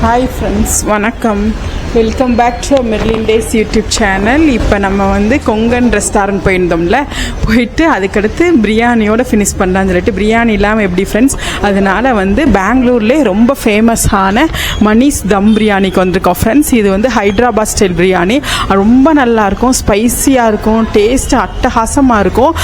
Hi friends, வணக்கம். Welcome back to Merlin days YouTube channel. இப்போ நம்ம வந்து கொங்கன் ரெஸ்டாரண்ட் போயிருந்தோம்ல, போயிட்டு அதுக்கடுத்து பிரியாணியோட ஃபினிஷ் பண்ணலான்னு சொல்லிட்டு, பிரியாணி இல்லாமல் எப்படி ஃப்ரெண்ட்ஸ், அதனால் வந்து பெங்களூர்லேயே ரொம்ப ஃபேமஸான மணிஸ் தம் பிரியாணிக்கு வந்திருக்கோம் ஃப்ரெண்ட்ஸ். இது வந்து ஹைதராபாத் ஸ்டைல் பிரியாணி, ரொம்ப நல்லாயிருக்கும், ஸ்பைஸியாக இருக்கும், டேஸ்ட்டு அட்டகாசமாக இருக்கும்.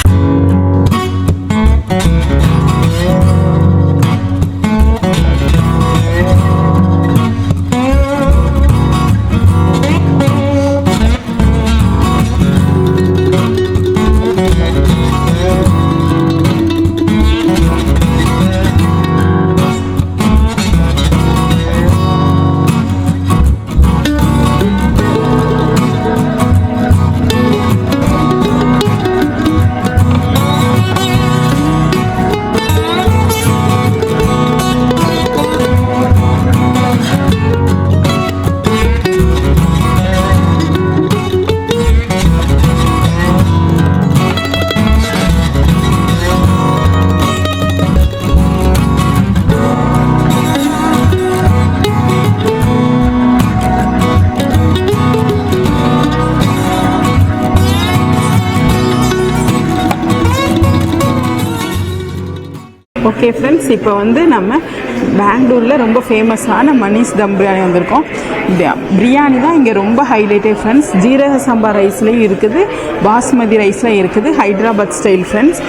ஓகே ஃப்ரெண்ட்ஸ், இப்போ வந்து நம்ம பெங்களூரில் ரொம்ப ஃபேமஸான மணிஸ் தம் பிரியாணி வந்திருக்கோம். பிரியாணி தான் இங்கே ரொம்ப ஹைலைட்டே ஃப்ரெண்ட்ஸ். ஜீரக சம்பா ரைஸ்லேயும் இருக்குது, பாஸ்மதி ரைஸ்லையும் இருக்குது, ஹைதராபாத் ஸ்டைல் ஃப்ரெண்ட்ஸ்.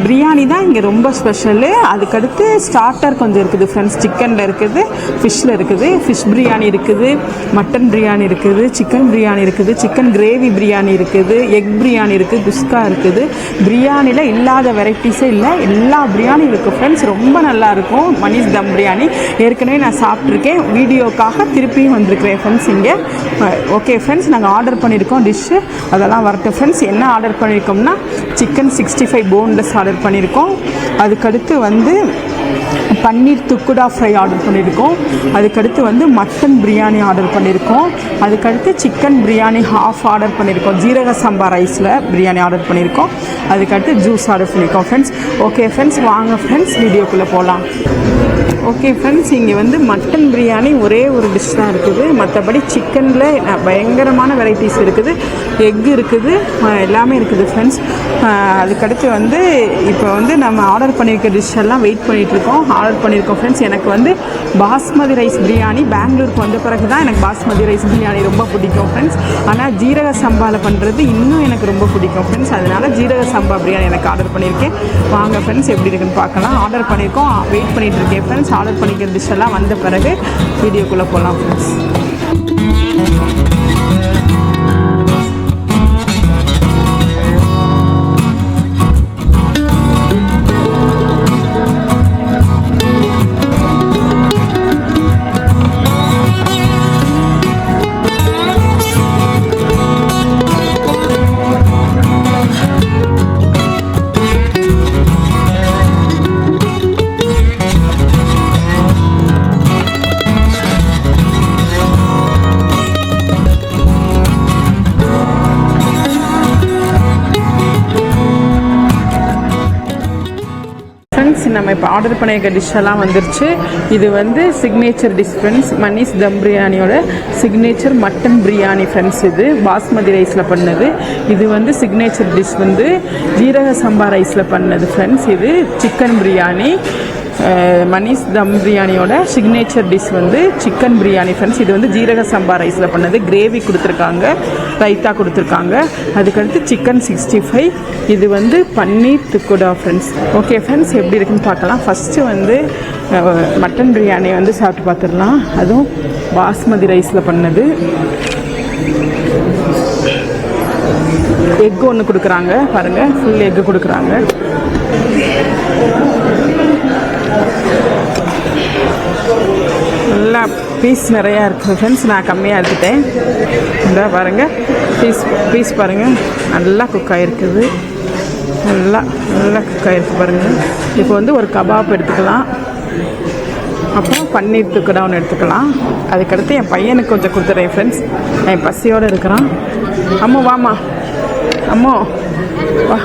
பிரியாணி தான் இங்கே ரொம்ப ஸ்பெஷலு. அதுக்கடுத்து ஸ்டார்டர் கொஞ்சம் இருக்குது ஃப்ரெண்ட்ஸ். சிக்கனில் இருக்குது, ஃபிஷ்ஷில் இருக்குது, ஃபிஷ் பிரியாணி இருக்குது, மட்டன் பிரியாணி இருக்குது, சிக்கன் பிரியாணி இருக்குது, சிக்கன் கிரேவி பிரியாணி இருக்குது, எக் பிரியாணி இருக்குது, குஸ்கா இருக்குது. பிரியாணியில் இல்லாத வெரைட்டிஸே இல்லை, எல்லா பிரியாணி இருக்குது ஃப்ரெண்ட்ஸ். ரொம்ப நல்லாயிருக்கும் மணிஸ் தம் பிரியாணி. ஏற்கனவே நான் சாப்பிட்ருக்கேன், வீடியோக்காக திருப்பியும் வந்திருக்கிறேன் ஃப்ரெண்ட்ஸ் இங்கே. ஓகே ஃப்ரெண்ட்ஸ், நாங்கள் ஆர்டர் பண்ணியிருக்கோம் டிஷ்ஷு, அதெல்லாம் வரட்டும் ஃப்ரெண்ட்ஸ். என்ன ஆர்டர் பண்ணியிருக்கோம்னா சிக்கன் 65 போன்லெஸ் ஆர்டர் பண்ணியிருக்கோம். அதுக்கடுத்து வந்து பன்னீர் துக்குடா ஃப்ரை ஆர்டர் பண்ணியிருக்கோம். அதுக்கடுத்து வந்து மட்டன் பிரியாணி ஆர்டர் பண்ணியிருக்கோம். அதுக்கடுத்து சிக்கன் பிரியாணி ஹாஃப் ஆர்டர் பண்ணியிருக்கோம். ஜீரக சம்பா ரைஸில் பிரியாணி ஆர்டர் பண்ணியிருக்கோம். அதுக்கடுத்து ஜூஸ் ஆர்டர் பண்ணியிருக்கோம் ஃப்ரெண்ட்ஸ். ஓகே ஃப்ரெண்ட்ஸ், வாங்க ஃப்ரெண்ட்ஸ் வீடியோக்குள்ளே போகலாம். ஓகே ஃப்ரெண்ட்ஸ், இங்கே வந்து மட்டன் பிரியாணி ஒரே ஒரு டிஷ் தான் இருக்குது. மற்றபடி சிக்கனில் பயங்கரமான வெரைட்டிஸ் இருக்குது, எக் இருக்குது, எல்லாமே இருக்குது ஃப்ரெண்ட்ஸ். அதுக்கடுத்து வந்து இப்போ வந்து நம்ம ஆர்டர் பண்ணியிருக்க டிஷ் எல்லாம் வெயிட் பண்ணிகிட்ருக்கோம். ஆர்டர் பண்ணியிருக்கோம் ஃப்ரெண்ட்ஸ். எனக்கு வந்து பாஸ்மதி ரைஸ் பிரியாணி, பெங்களூருக்கு வந்த பிறகு தான் எனக்கு பாஸ்மதி ரைஸ் பிரியாணி ரொம்ப பிடிக்கும் ஃப்ரெண்ட்ஸ். ஆனால் ஜீரக சம்பாவில் பண்ணுறது இன்னும் எனக்கு ரொம்ப பிடிக்கும் ஃப்ரெண்ட்ஸ். அதனால் ஜீரக சம்பா பிரியாணி எனக்கு ஆர்டர் பண்ணியிருக்கேன். வாங்க ஃப்ரெண்ட்ஸ் எப்படி இருக்குன்னு பார்க்கலாம். ஆர்டர் பண்ணியிருக்கோம், வெயிட் பண்ணிகிட்டு இருக்கேன் ஃப்ரெண்ட்ஸ். ஆர்டர் பண்ணிக்கிற டிஷ் எல்லாம் வந்த பிறகு வீடியோக்குள்ளே போகலாம் ஃப்ரெண்ட்ஸ். நம்ம இப்போ ஆர்டர் பண்ணியிருக்க டிஷ்ஷெல்லாம் வந்துருச்சு. இது வந்து சிக்னேச்சர் டிஷ் ஃப்ரெண்ட்ஸ், மணிஸ் தம் பிரியாணியோட சிக்னேச்சர் மட்டன் பிரியாணி ஃப்ரெண்ட்ஸ். இது பாஸ்மதி ரைஸில் பண்ணது. இது வந்து சிக்னேச்சர் டிஷ் வந்து ஜீரக சம்பா ரைஸில் பண்ணது ஃப்ரெண்ட்ஸ். இது சிக்கன் பிரியாணி. மணிஸ் தம் பிரியாணியோட சிக்னேச்சர் டிஷ் வந்து சிக்கன் பிரியாணி ஃப்ரெண்ட்ஸ். இது வந்து ஜீரக சம்பா ரைஸில் பண்ணது. கிரேவி கொடுத்துருக்காங்க, ரைத்தா கொடுத்துருக்காங்க. அதுக்கடுத்து சிக்கன் 65. இது வந்து பன்னீர் துக்குடா ஃப்ரெண்ட்ஸ். ஓகே ஃப்ரெண்ட்ஸ், எப்படி இருக்குன்னு பார்க்கலாம். ஃபஸ்ட்டு வந்து மட்டன் பிரியாணி வந்து சாப்பிட்டு பார்த்துடலாம். அதுவும் பாஸ்மதி ரைஸில் பண்ணது. எக் ஒன்று கொடுக்குறாங்க பாருங்கள், ஃபுல் எக்கு கொடுக்குறாங்க. நல்லா பீஸ் நிறையா இருக்குது ஃப்ரெண்ட்ஸ். நான் கம்மியாக எடுத்துட்டேன். இந்த பாருங்கள், பீஸ் பாருங்கள், நல்லா குக் ஆகிருக்குது. நல்லா குக் ஆகிருக்கு பாருங்கள். இப்போ வந்து ஒரு கபாப் எடுத்துக்கலாம், அப்புறம் பன்னீர் துக்குடா ஒன்று எடுத்துக்கலாம். அதுக்கடுத்து என் பையனுக்கு கொஞ்சம் கொடுத்துட்றேன் ஃப்ரெண்ட்ஸ். என் பசியோடு இருக்கிறான். அம்மோ வாமா, அம்மோ வா.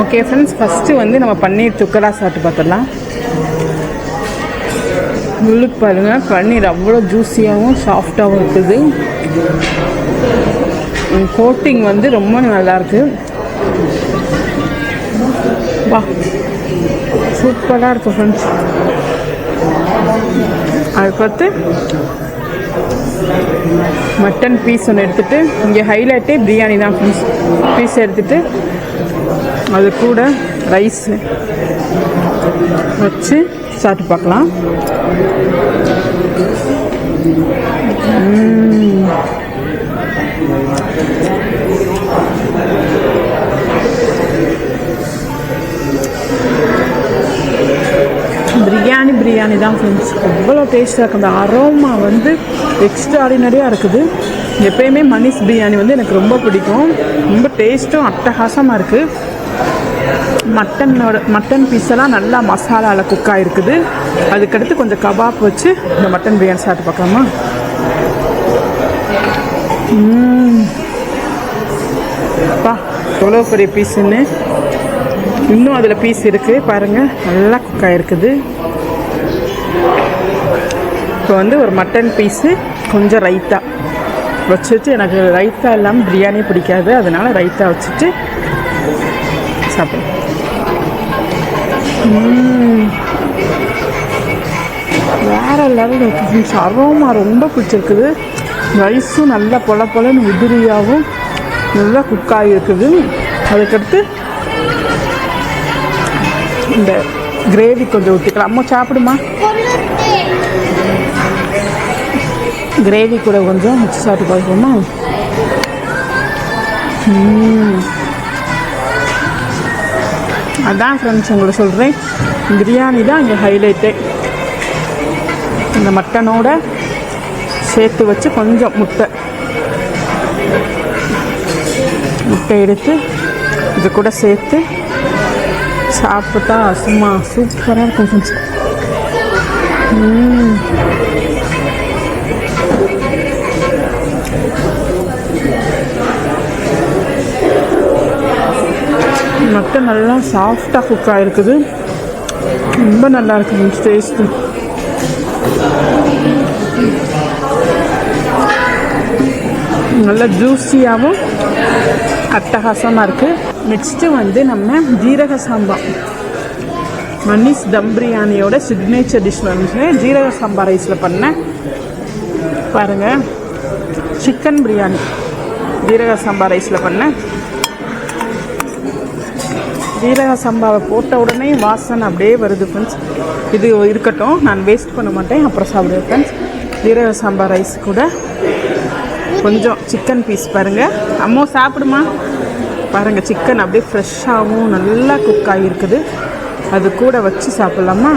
ஓகே ஃப்ரெண்ட்ஸ், ஃபஸ்ட்டு வந்து நம்ம பன்னீர் துக்கடா சாப்பிட்டு பார்த்துடலாம். உள்ளுக்கு பாருங்கள், பன்னீர் அவ்வளோ ஜூஸியாகவும் சாஃப்டாகவும் இருக்குது. கோட்டிங் வந்து ரொம்ப நல்லாயிருக்கு. வா, சூப்பராக இருக்குது ஃப்ரெண்ட்ஸ். அது பார்த்து மட்டன் பீஸ் ஒன்று எடுத்துகிட்டு, இங்கே ஹைலைட்டே பிரியாணி தான் ஃப்ரெண்ட்ஸ். பீஸ் எடுத்துகிட்டு அது கூட ரைஸு வச்சு சாப்பிட்டு பார்க்கலாம். பிரியாணி தான் ஃப்ரெண்ட்ஸ். அவ்வளோ டேஸ்ட்டாக இருக்குது. அந்த அரோமா வந்து எக்ஸ்ட்ராடினரியாக இருக்குது. எப்பயுமே மனிஷ் பிரியாணி வந்து எனக்கு ரொம்ப பிடிக்கும். ரொம்ப டேஸ்ட்டும் அட்டகாசமாக இருக்குது. மட்டன் பீஸெல்லாம் நல்லா மசாலாவில் குக் ஆகிருக்குது. அதுக்கடுத்து கொஞ்சம் கபாப் வச்சு இந்த மட்டன் பிரியாணி சாப்பிட்டு பார்க்கலாமா? அப்பா, எவ்வளோ பெரிய பீஸுன்னு. இன்னும் அதில் பீஸ் இருக்குது பாருங்கள், நல்லா குக் ஆகிருக்குது. இப்போ வந்து ஒரு மட்டன் பீஸு கொஞ்சம் ரைத்தா வச்சுட்டு, எனக்கு ரைத்தா இல்லாமல் பிரியாணி பிடிக்காது, அதனால் ரைத்தா வச்சுட்டு சாப்பிடுவேன். வேறு லெவல் இருக்குது. அரோமா ரொம்ப பிடிச்சிருக்குது. ரைஸும் நல்லா பொல பொலன்னு உதிரியாகவும் நல்லா குக் ஆகிருக்குது. அதுக்கடுத்து இந்த கிரேவி கொஞ்சம் ஊற்றிக்கலாம். அம்மா சாப்பிடுமா? கிரேவி கூட கொஞ்சம் வச்சு சாப்பிட்டு பார்க்கணுமா? அதான் ஃப்ரெண்ட்ஸ் உங்களுக்கு சொல்கிறேன், பிரியாணி தான் இங்கே ஹைலைட்டே. இந்த மட்டனோட சேர்த்து வச்சு கொஞ்சம் முட்டை எடுத்து இது கூட சேர்த்து சாப்பிட்டா சும்மா சூப்பராக இருக்கும் ஃப்ரெண்ட்ஸ். மட்டன் நல்லா சாஃப்டாக குக் ஆகிருக்குது. ரொம்ப நல்லா இருக்குது டேஸ்ட்டு. நல்லா ஜூஸியாகவும் அட்டகாசமாக இருக்குது. நெக்ஸ்ட்டு வந்து நம்ம ஜீரக சாம்பா மனிஷ் தம் பிரியாணியோட சிக்னேச்சர் டிஷ் வந்து ஜீரக சாம்பா ரைஸில் பண்ண பாருங்கள், சிக்கன் பிரியாணி ஜீரக சாம்பா ரைஸில் பண்ண. ஜீரக சம்பாவை போட்ட உடனே வாசனை அப்படியே வருது ஃப்ரெண்ட்ஸ். இது இருக்கட்டும், நான் வேஸ்ட் பண்ண மாட்டேன், அப்புறம் சாப்பிடுவேன் ஃப்ரெண்ட்ஸ். ஜீரக சாம்பா ரைஸ் கூட கொஞ்சம் சிக்கன் பீஸ் பாருங்கள். அம்மா சாப்பிடுமா? பாருங்கள், சிக்கன் அப்படியே ஃப்ரெஷ்ஷாகவும் நல்லா குக் ஆகியிருக்குது. அது கூட வச்சு சாப்பிட்லாமா?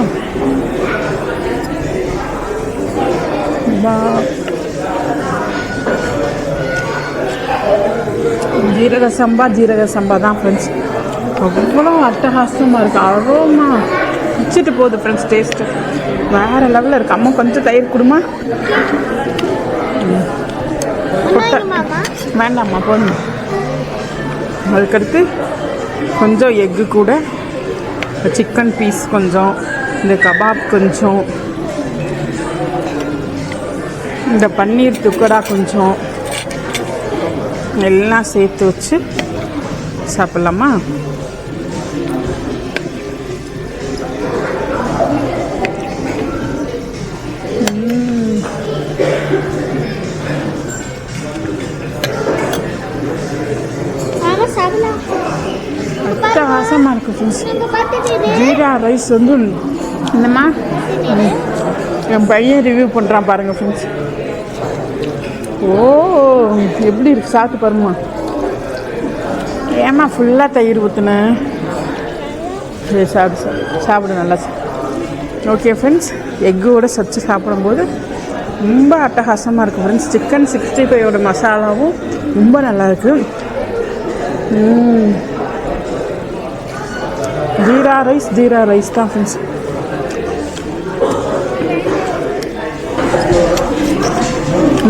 ஜீரக சம்பா தான் ஃப்ரெண்ட்ஸ். அவ்வளோ அட்டகாசமாக இருக்குது. அரோமா வச்சுட்டு போகுது ஃப்ரெண்ட்ஸ். டேஸ்ட்டு வேறு லெவலில் இருக்குது. அம்மா கொஞ்சம் தயிர் கொடுமா? வேண்டாம்மா, போதும். அதுக்கடுத்து கொஞ்சம் எக்கு கூட, சிக்கன் பீஸ் கொஞ்சம், இந்த கபாப் கொஞ்சம், இந்த பன்னீர் துக்கடா கொஞ்சம், எல்லாம் சேர்த்து வச்சு சாப்பிட்லாமா? அட்டகாசமாக இருக்குது ஃப்ரெண்ட்ஸ். ஜீரா ரைஸ் வந்து என்னம்மா என் பையன் ரிவ்யூ பண்ணுறான் பாருங்கள் ஃப்ரெண்ட்ஸ். ஓ, எப்படி இருக்குது சாப்பிட்டு பாருமா. ஏம்மா ஃபுல்லாக தயிர் ஊற்றுனேன். சரி, சாப்பிடு நல்லா. ஓகே ஃப்ரெண்ட்ஸ், எக்கோடு சச்சு சாப்பிடும்போது ரொம்ப அட்டகாசமாக இருக்குது ஃப்ரெண்ட்ஸ். சிக்கன் 65 மசாலாவும் ரொம்ப நல்லாயிருக்கு. ஜீரா ரைஸ் தான் ஃப்ரெண்ட்ஸ்.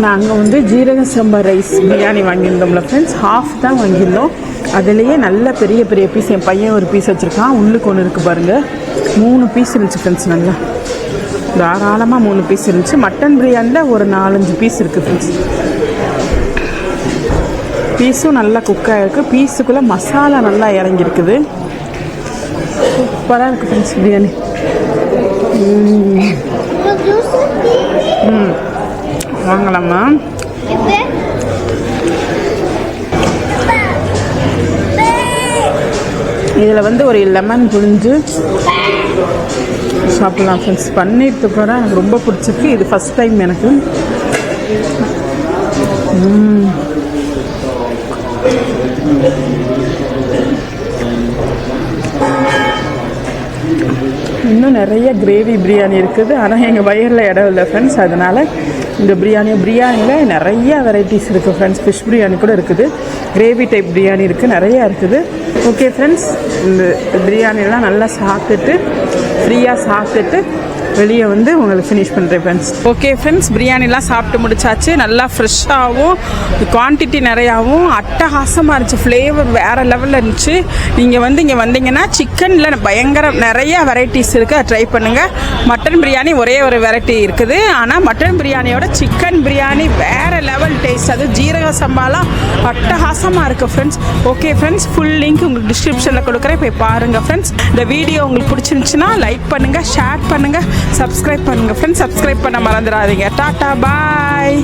நாங்கள் வந்து ஜீரக சம்பா ரைஸ் பிரியாணி வாங்கியிருந்தோம்ல ஃப்ரெண்ட்ஸ். ஹாஃப் தான் வாங்கியிருந்தோம். அதுலேயே நல்ல பெரிய பெரிய பீஸ். என் பையன் ஒரு பீஸ் வச்சுருக்கான், உள்ளுக்கு ஒன்று இருக்குது பாருங்கள். 3 பீஸ் இருந்துச்சு ஃப்ரெண்ட்ஸ். நல்லா தாராளமாக 3 பீஸ் இருந்துச்சு. மட்டன் பிரியாணியில் ஒரு 4-5 பீஸ் இருக்குது ஃப்ரெண்ட்ஸ். பீஸும் நல்லா குக்காக இருக்குது. பீஸுக்குள்ளே மசாலா நல்லா இறங்கியிருக்குது. சூப்பராக இருக்குது ஃப்ரெண்ட்ஸ் பிரியாணி. வாங்கலாமா? இதில் வந்து ஒரு லெமன் புழிஞ்சு சாப்பிட்லாம் ஃப்ரெண்ட்ஸ். பன்னீர் துக்கரா எனக்கு ரொம்ப பிடிச்சிருக்கு. இது ஃபஸ்ட் டைம் எனக்கு. இன்னும் நிறைய கிரேவி பிரியாணி இருக்குது. ஆனால் எங்கள் வயரில் இடம் இல்லை ஃப்ரெண்ட்ஸ். அதனால் இந்த பிரியாணியில் நிறைய வெரைட்டிஸ் இருக்குது ஃப்ரெண்ட்ஸ். ஃபிஷ் பிரியாணி கூட இருக்குது, கிரேவி டைப் பிரியாணி இருக்குது, நிறையா இருக்குது. ஓகே ஃப்ரெண்ட்ஸ், இந்த பிரியாணிலாம் நல்லா சாப்பிட்டுட்டு ஃப்ரீயாக சாப்பிட்டுட்டு வெளியே வந்து உங்களுக்கு ஃபினிஷ் பண்ணுறேன் ஃப்ரெண்ட்ஸ். ஓகே ஃப்ரெண்ட்ஸ், பிரியாணிலாம் சாப்பிட்டு முடிச்சாச்சு. நல்லா ஃப்ரெஷ்ஷாகவும் குவான்டிட்டி நிறையாவும் அட்டகாசமாக இருந்துச்சு. ஃப்ளேவர் வேறு லெவலில் இருந்துச்சு. நீங்கள் வந்து இங்கே வந்தீங்கன்னா சிக்கனில் பயங்கர நிறைய வெரைட்டிஸ் இருக்குது, அதை ட்ரை பண்ணுங்கள். மட்டன் பிரியாணி ஒரே ஒரு வெரைட்டி இருக்குது. ஆனால் மட்டன் பிரியாணியோட சிக்கன் பிரியாணி வேறு லெவல் டேஸ்ட். அது ஜீரக சம்பாலாம் அட்டகாசமாக இருக்குது friends. Okay friends, full link உங்களுக்கு டிஸ்கிரிப்ஷனில் கொடுக்குறேன், போய் பாருங்கள் ஃப்ரெண்ட்ஸ். இந்த வீடியோ உங்களுக்கு பிடிச்சிருந்துச்சுன்னா லைக் பண்ணுங்கள், ஷேர் பண்ணுங்கள், சப்ஸ்கிரைப் பண்ணுங்கள் ஃப்ரெண்ட்ஸ். சப்ஸ்கிரைப் பண்ண மறந்துடாதீங்க. டாட்டா பாய்.